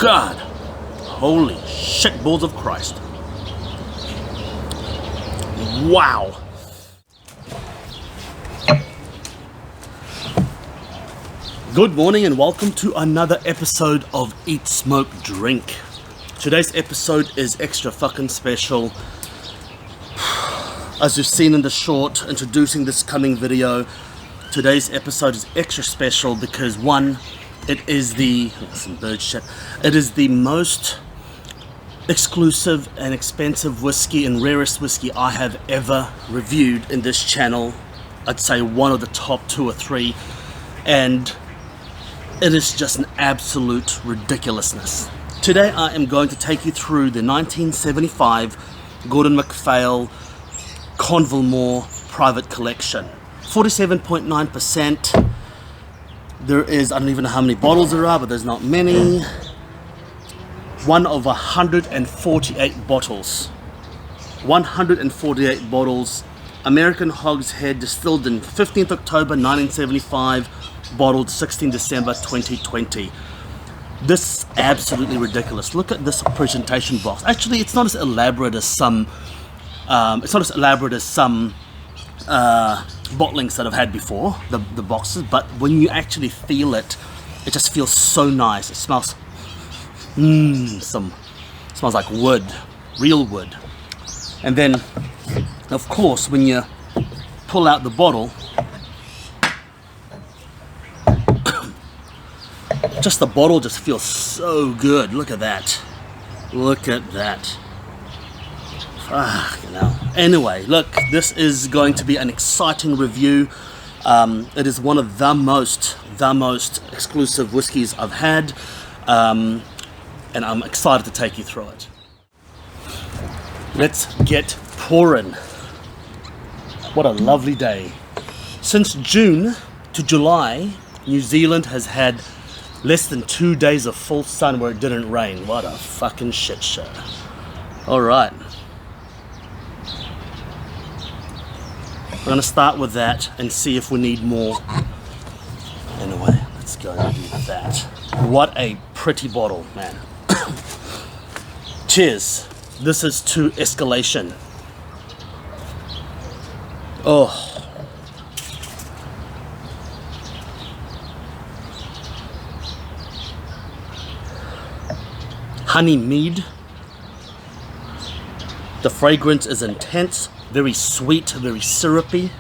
God, holy shit balls of Christ. Wow. Good morning and welcome to another episode of Eat, Smoke, Drink. Today's episode is extra fucking special. As you've seen in the short introducing this coming video, today's episode is extra special because one, it is the most exclusive and expensive whiskey and rarest whiskey I have ever reviewed in this channel. I'd say one of the top 2 or 3, and it is just an absolute ridiculousness. Today I am going to take you through the 1975 Gordon MacPhail Convalmore private collection. 47.9%. There is, I don't even know how many bottles there are, but there's not many. One of 148 bottles. 148 bottles. American Hogshead, distilled in 15th October 1975, bottled 16 December 2020. This is absolutely ridiculous. Look at this presentation box. Actually, it's not as elaborate as some bottlings that I've had before, the boxes, but when you actually feel it, it just feels so nice. It smells smells like wood, real wood. And then of course when you pull out the bottle, just the bottle just feels so good. Look at that. Look at that. Fucking hell. Anyway, look, this is going to be an exciting review. It is one of the most exclusive whiskies I've had, and I'm excited to take you through it. Let's get pouring. What a lovely day. Since June to July, New Zealand has had less than 2 days of full sun where it didn't rain. What a fucking shit show. Alright. We're going to start with that and see if we need more. Anyway, let's go and do that. What a pretty bottle, man. Cheers. This is to escalation. Oh. Honey mead. The fragrance is intense. Very sweet, very syrupy.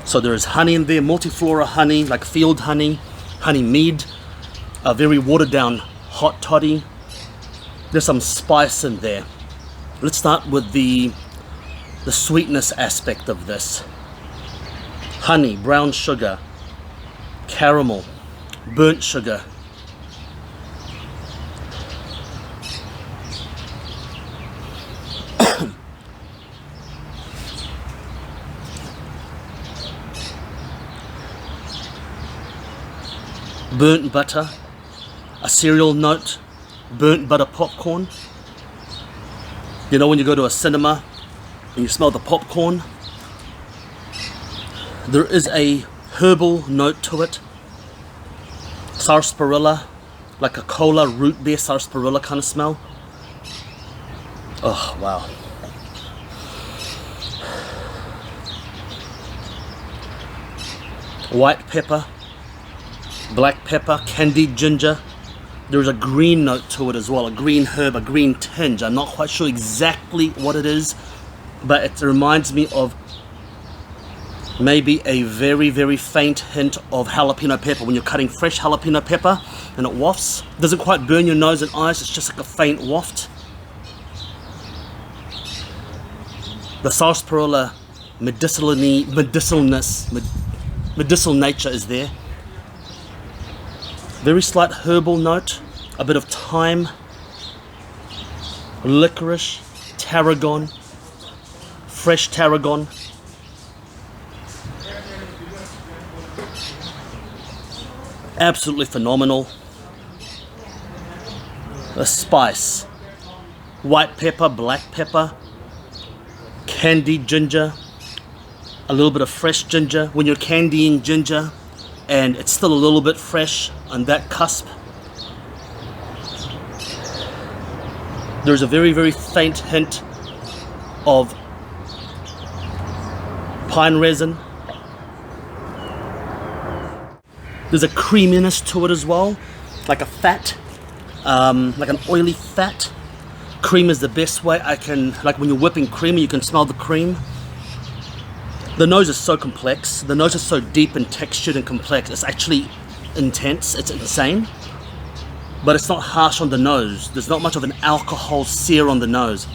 So there is honey in there, multiflora honey, like field honey, honey mead, a very watered down hot toddy. There's some spice in there. Let's start with the sweetness aspect of this. Honey, brown sugar, caramel, burnt sugar. Burnt butter, a cereal note, burnt butter popcorn. You know when you go to a cinema and you smell the popcorn? There is a herbal note to it. Sarsaparilla, like a cola root beer sarsaparilla kind of smell. Oh, wow. White pepper, black pepper, candied ginger. There's a green note to it as well, a green herb, a green tinge. I'm not quite sure exactly what it is, but it reminds me of maybe a very faint hint of jalapeno pepper. When you're cutting fresh jalapeno pepper and it wafts, it doesn't quite burn your nose and eyes, it's just like a faint waft. The sarsaparilla medicinal nature is there. Very slight herbal note, a bit of thyme, licorice, tarragon, fresh tarragon. Absolutely phenomenal. The spice, white pepper, black pepper, candied ginger, a little bit of fresh ginger. When you're candying ginger, and it's still a little bit fresh on that cusp. There's a very, very faint hint of pine resin. There's a creaminess to it as well, like a fat, like an oily fat. Cream is the best way I can, like when you're whipping cream, you can smell the cream. The nose is so complex. The nose is so deep and textured and complex. It's actually intense. It's insane. But it's not harsh on the nose. There's not much of an alcohol sear on the nose.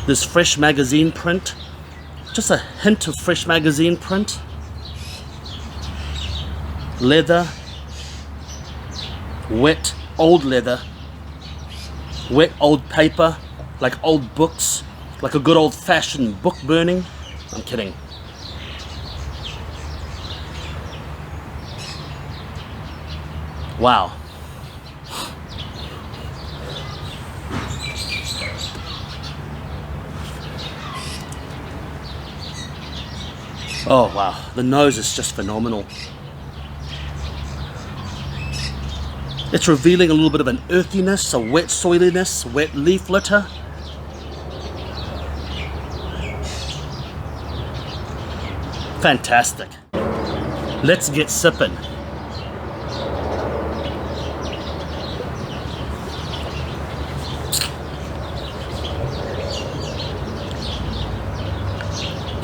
There's fresh magazine print. Just a hint of fresh magazine print. Leather. Wet, old leather. Wet, old paper. Like old books. Like a good old-fashioned book burning. I'm kidding. Wow. Oh wow, the nose is just phenomenal. It's revealing a little bit of an earthiness, a wet soiliness, wet leaf litter. Fantastic. Let's get sipping.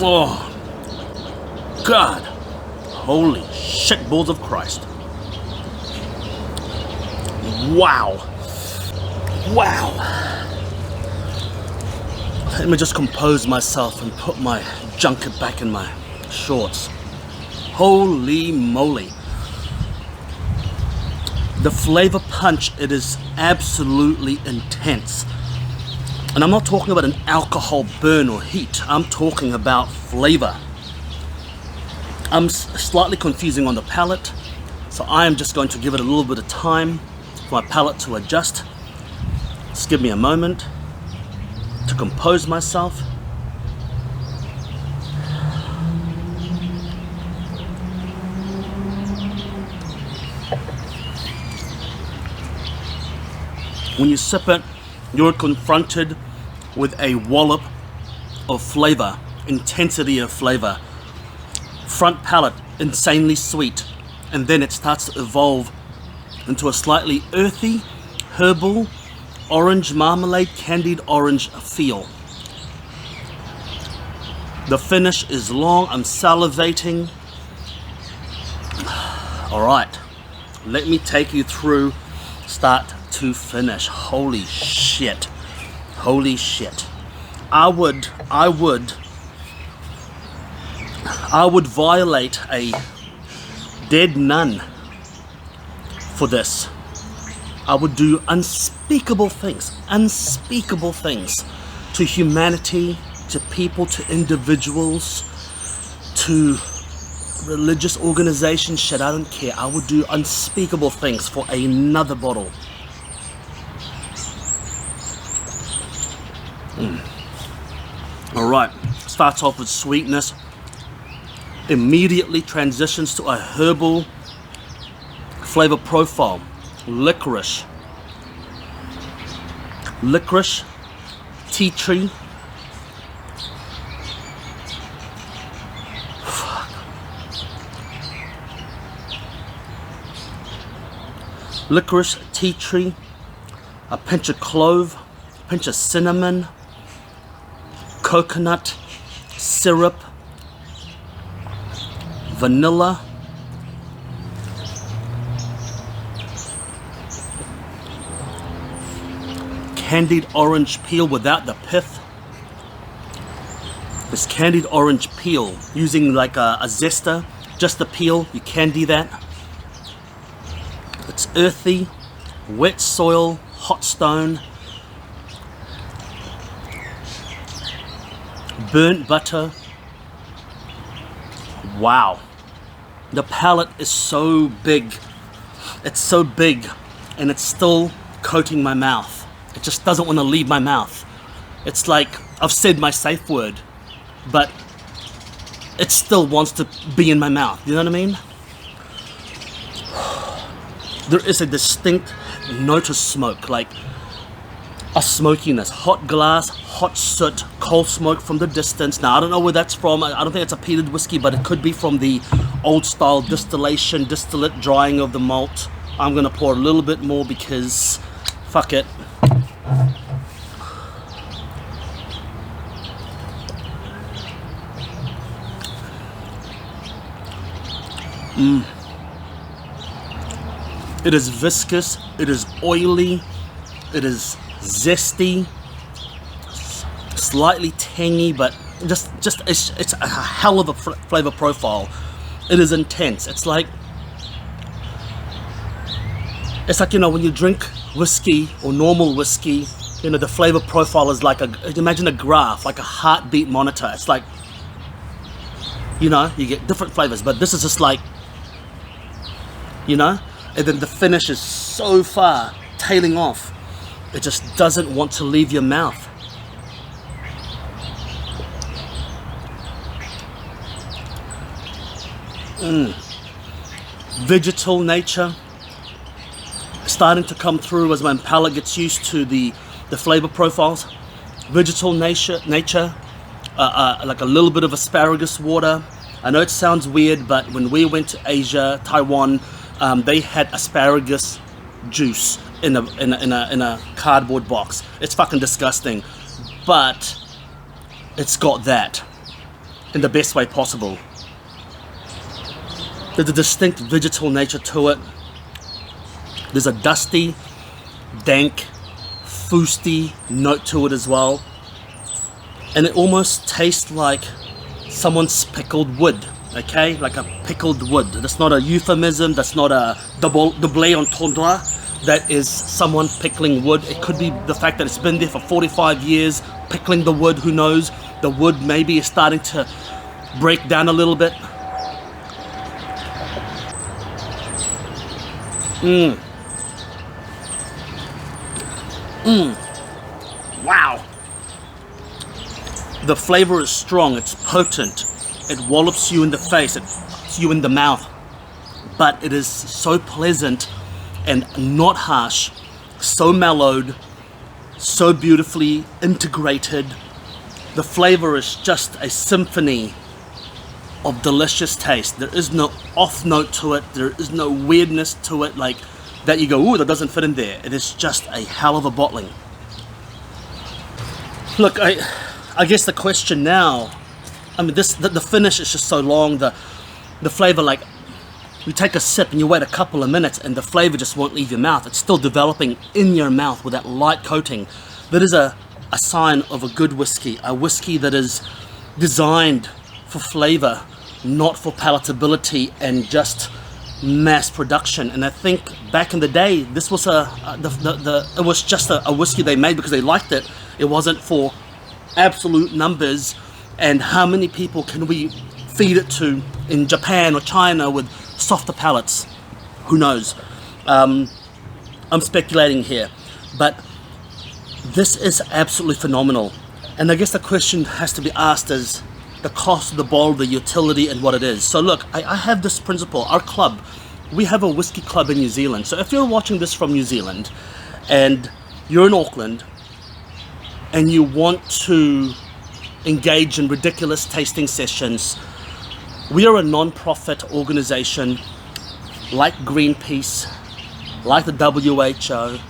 Oh, God. Holy shit balls of Christ. Wow. Wow. Let me just compose myself and put my junket back in my shorts. Holy moly. The flavor punch, it is absolutely intense. And I'm not talking about an alcohol burn or heat. I'm talking about flavor. I'm slightly confusing on the palate, so I am just going to give it a little bit of time for my palate to adjust. Just give me a moment to compose myself. When you sip it, you're confronted with a wallop of flavor, intensity of flavor. Front palate, insanely sweet, and then it starts to evolve into a slightly earthy, herbal, orange marmalade, candied orange feel. The finish is long, I'm salivating. Alright, let me take you through start to finish. Holy shit. Holy shit. I would violate a dead nun for this. I would do unspeakable things to humanity, to people, to individuals, to religious organizations. Shit, I don't care. I would do unspeakable things for another bottle. Alright, starts off with sweetness, immediately transitions to a herbal flavor profile. Licorice, tea tree, licorice, tea tree, a pinch of clove, a pinch of cinnamon, coconut, syrup, vanilla, candied orange peel without the pith. This candied orange peel, using like a zester, just the peel, you candy that. It's earthy, wet soil, hot stone, burnt butter. Wow. The palate is so big. It's so big, and it's still coating my mouth. It just doesn't want to leave my mouth. It's like I've said my safe word, but it still wants to be in my mouth. You know what I mean? There is a distinct note of smoke, like a smokiness, hot glass, hot soot, coal smoke from the distance. Now I don't know where that's from. I don't think it's a peated whiskey, but it could be from the old style distillation, distillate, drying of the malt. I'm gonna pour a little bit more because fuck it. It is viscous, it is oily, it is zesty, slightly tangy, but it's a hell of a flavor profile. It is intense. It's like, you know, when you drink whiskey or normal whiskey, you know, the flavor profile is like imagine a graph, like a heartbeat monitor. It's like, you know, you get different flavors, but this is just like, you know, and then the finish is so far tailing off, it just doesn't want to leave your mouth. Vegetal nature starting to come through as my palate gets used to the flavor profiles. Vegetal nature, like a little bit of asparagus water. I know it sounds weird, but when we went to Asia, Taiwan, they had asparagus juice in a cardboard box. It's fucking disgusting, but it's got that in the best way possible. There's a distinct vegetal nature to it. There's a dusty, dank, foosty note to it as well, and it almost tastes like someone's pickled wood. Okay, like a pickled wood. That's not a euphemism. That's not a double entendre. That is someone pickling wood. It could be the fact that it's been there for 45 years, pickling the wood. Who knows? The wood maybe is starting to break down a little bit. Wow. The flavor is strong. It's potent. It wallops you in the face. It hits you in the mouth. But it is so pleasant and not harsh, so mellowed, so beautifully integrated. The flavor is just a symphony of delicious taste. There is no off note to it. There is no weirdness to it, like that you go, ooh, that doesn't fit in there. It is just a hell of a bottling. Look, I guess the question now, I mean, the finish is just so long. The flavor, like, you take a sip and you wait a couple of minutes and the flavor just won't leave your mouth. It's still developing in your mouth with that light coating. That is a sign of a good whiskey. A whiskey that is designed for flavor, not for palatability and just mass production. And I think back in the day, this was it was just a whiskey they made because they liked it. It wasn't for absolute numbers. And how many people can we feed it to in Japan or China with softer palates? Who knows? I'm speculating here, but this is absolutely phenomenal. And I guess the question has to be asked is the cost of the bottle, the utility, and what it is. So look, I have this principle. Our club, we have a whiskey club in New Zealand. So if you're watching this from New Zealand and you're in Auckland and you want to engage in ridiculous tasting sessions, we are a non-profit organization like Greenpeace, like the WHO,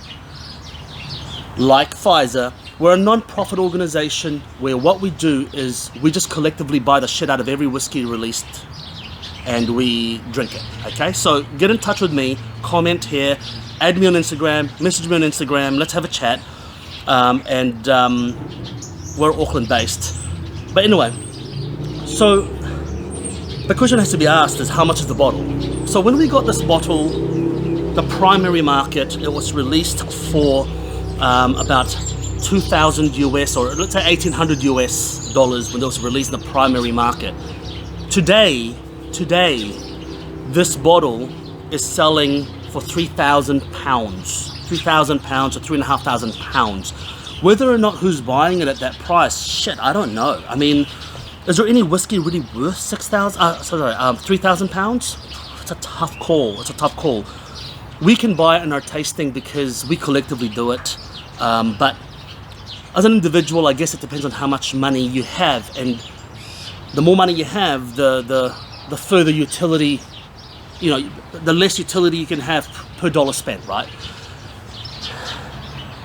like Pfizer. We're a non-profit organization where what we do is we just collectively buy the shit out of every whiskey released and we drink it. Okay, so get in touch with me, comment here, add me on Instagram, message me on Instagram, let's have a chat. We're Auckland based. But anyway, so the question has to be asked is how much is the bottle? So when we got this bottle, the primary market, it was released for about 2,000 US, or let's say 1,800 US dollars when it was released in the primary market. Today, this bottle is selling for £3,000, £3,000 or £3,500. Whether or not who's buying it at that price, shit, I don't know. I mean, Is there any whiskey really worth 3,000 pounds? It's a tough call. It's a tough call. We can buy it in our tasting because we collectively do it. But as an individual, I guess it depends on how much money you have, and the more money you have, the further utility, the less utility you can have per dollar spent, right?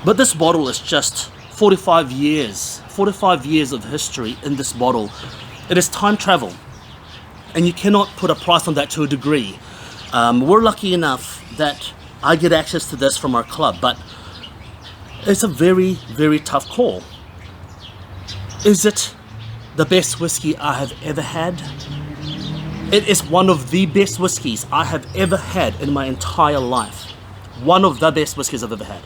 But this bottle is just 45 years of history in this bottle. It is time travel, and you cannot put a price on that to a degree. We're lucky enough that I get access to this from our club, but it's a very, very tough call. Is it the best whiskey I have ever had? It is one of the best whiskeys I have ever had in my entire life. One of the best whiskeys I've ever had.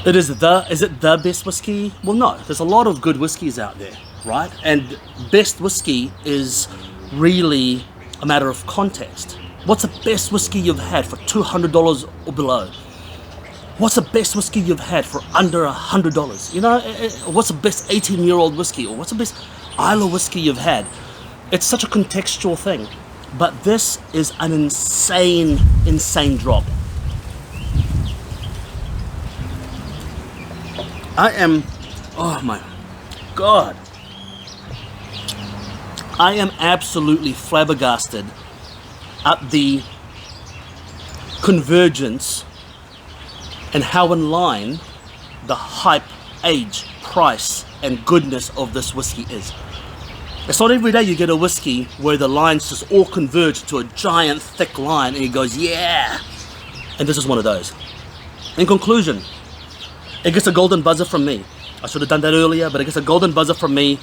Is it the best whiskey? Well, no. There's a lot of good whiskeys out there, right? And best whiskey is really a matter of context. What's the best whiskey you've had for $200 or below? What's the best whiskey you've had for under $100? What's the best 18-year-old whiskey? Or what's the best Isla whiskey you've had? It's such a contextual thing. But this is an insane, insane drop. Oh my God. I am absolutely flabbergasted at the convergence and how in line the hype, age, price, and goodness of this whiskey is. It's not every day you get a whiskey where the lines just all converge to a giant thick line and it goes, yeah! And this is one of those. In conclusion, it gets a golden buzzer from me. I should have done that earlier, but it gets a golden buzzer from me.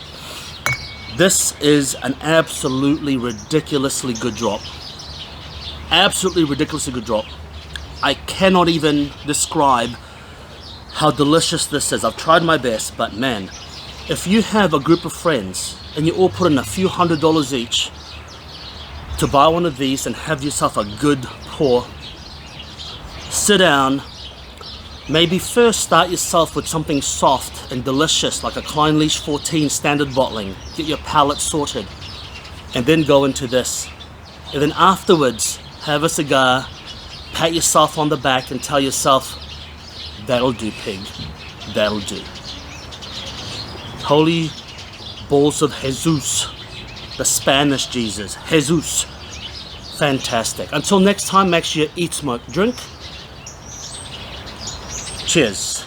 This is an absolutely ridiculously good drop. Absolutely ridiculously good drop. I cannot even describe how delicious this is. I've tried my best, but man, if you have a group of friends and you all put in a few $100s each to buy one of these and have yourself a good pour, sit down, maybe first start yourself with something soft and delicious like a Clynelish 14 standard bottling, get your palate sorted, and then go into this. And then afterwards, have a cigar, pat yourself on the back and tell yourself, that'll do, pig, that'll do. Holy balls of Jesus, the Spanish Jesus, Jesus. Fantastic. Until next time, make sure you eat, smoke, drink. Cheers.